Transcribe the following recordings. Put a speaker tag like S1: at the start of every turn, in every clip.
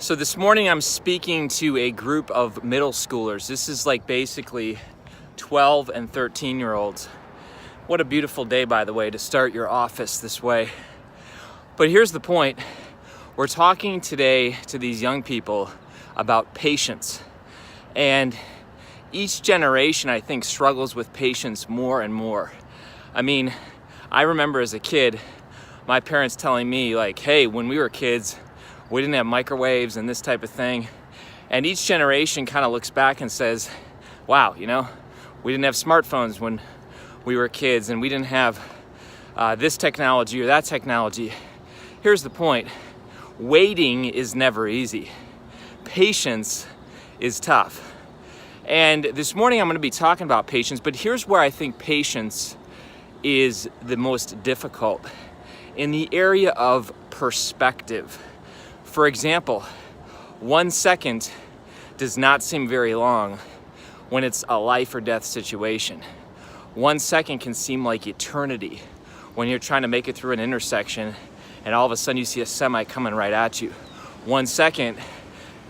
S1: So this morning I'm speaking to a group of middle schoolers. This is like basically 12 and 13-year-olds. What a beautiful day, by the way, to start your office this way. But here's the point. We're talking today to these young people about patience. And each generation, I think, struggles with patience more and more. I mean, I remember as a kid, my parents telling me like, hey, when we were kids, we didn't have microwaves and this type of thing. And each generation kind of looks back and says, wow, we didn't have smartphones when we were kids, and we didn't have this technology or that technology. Here's the point. Waiting is never easy. Patience is tough. And this morning I'm going to be talking about patience, but here's where I think patience is the most difficult. In the area of perspective. For example, 1 second does not seem very long when it's a life or death situation. 1 second can seem like eternity when you're trying to make it through an intersection and all of a sudden you see a semi coming right at you. 1 second,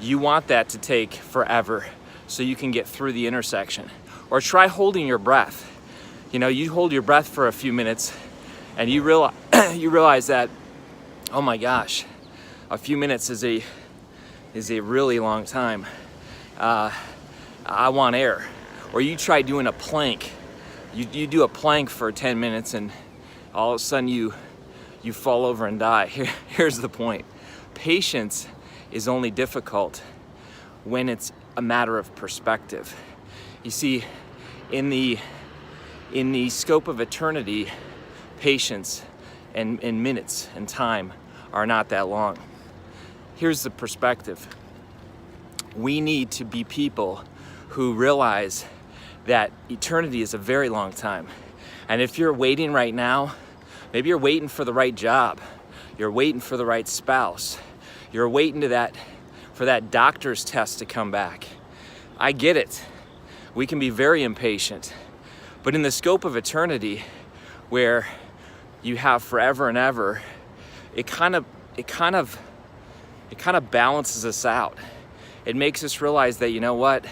S1: you want that to take forever so you can get through the intersection. Or try holding your breath. You hold your breath for a few minutes and you realize that, oh my gosh, a few minutes is a really long time. I want air. Or you try doing a plank. You do a plank for 10 minutes and all of a sudden you fall over and die. Here's the point. Patience is only difficult when it's a matter of perspective. You see, in the scope of eternity, patience and minutes and time are not that long. Here's the perspective. We need to be people who realize that eternity is a very long time. And if you're waiting right now, maybe you're waiting for the right job, you're waiting for the right spouse, you're waiting for that doctor's test to come back. I get it. We can be very impatient. But in the scope of eternity, where you have forever and ever, it kind of balances us out. It makes us realize that, you know what?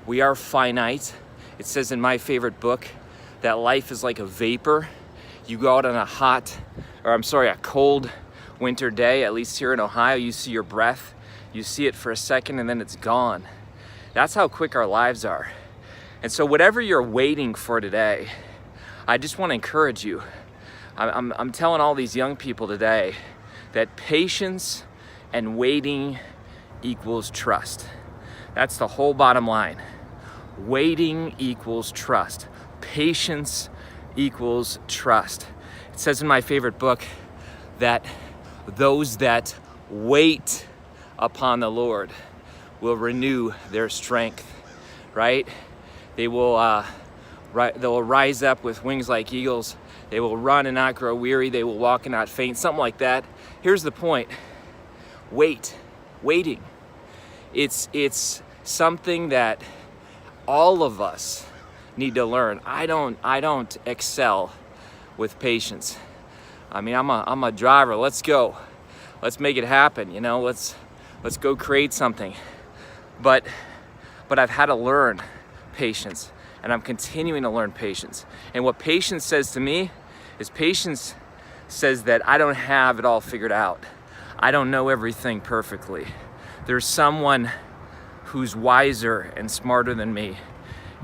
S1: We are finite. It says in my favorite book that life is like a vapor. You go out on a cold winter day, at least here in Ohio, you see your breath. You see it for a second and then it's gone. That's how quick our lives are. And so whatever you're waiting for today, I just want to encourage you. I'm telling all these young people today that patience and waiting equals trust. That's the whole bottom line. Waiting equals trust. Patience equals trust. It says in my favorite book that those that wait upon the Lord will renew their strength, right? They will rise up with wings like eagles. They will run and not grow weary. They will walk and not faint, something like that. Here's the point. Waiting. It's something that all of us need to learn. I don't excel with patience. I mean, I'm a driver. Let's go. Let's make it happen. Let's go create something. But I've had to learn patience, and I'm continuing to learn patience. And what patience says to me is patience says that I don't have it all figured out. I don't know everything perfectly. There's someone who's wiser and smarter than me,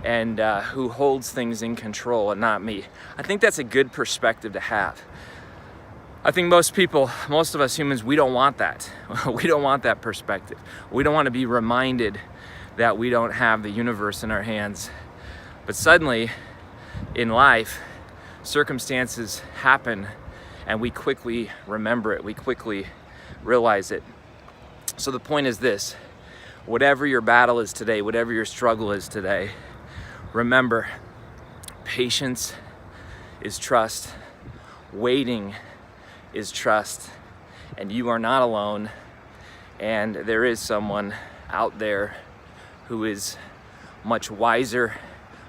S1: and who holds things in control and not me. I think that's a good perspective to have. I think most of us humans, we don't want that. We don't want that perspective. We don't want to be reminded that we don't have the universe in our hands. But suddenly, in life, circumstances happen and we quickly remember it. We quickly realize it. So the point is this. Whatever your battle is today, whatever your struggle is today, remember, patience is trust. Waiting is trust. And you are not alone. And there is someone out there who is much wiser,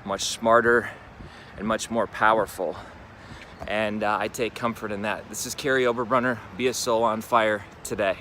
S1: much smarter, and much more powerful. And I take comfort in that. This is Kary Oberbrunner. Be a soul on fire today.